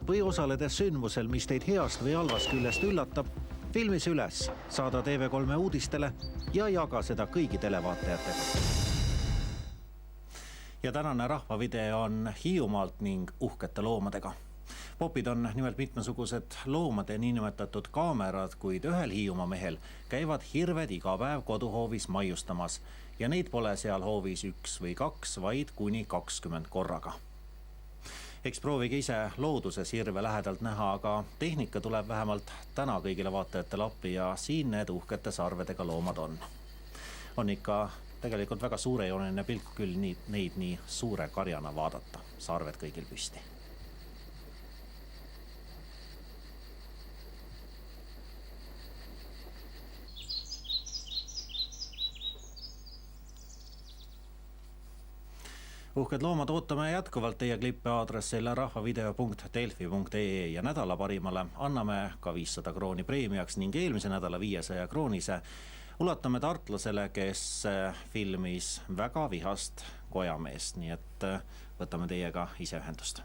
või osaledes sündmusel, mis teid heast või halvast küljest üllatab, filmis üles, saada TV3 uudistele ja jaga seda kõigi televaatajatega. Ja tänane rahvavideo on Hiiumaalt ning uhkete loomadega. Popid on nimelt mitmesugused loomade niinimetatud kaamerad, kuid ühel Hiiumaa mehel käivad hirved iga päev koduhoovis maiustamas ja neid pole seal hoovis 1 või 2, vaid kuni 20 korraga. Eks proovige ise looduses hirve lähedalt näha, aga tehnika tuleb vähemalt täna kõigile vaatajatele appi ja siin need uhkete sarvedega loomad on. On ikka tegelikult väga suurejooneline pilk küll neid nii suure karjana vaadata, sarved kõigil püsti. Uhked loomad ootame jätkuvalt teie klippe aadressil rahvavideo.delfi.ee ja nädala parimale anname ka 500 krooni preemiaks ning eelmise nädala 500 kroonise ulatame tartlasele, kes filmis väga vihast kojameest, nii et võtame teiega ise ühendust.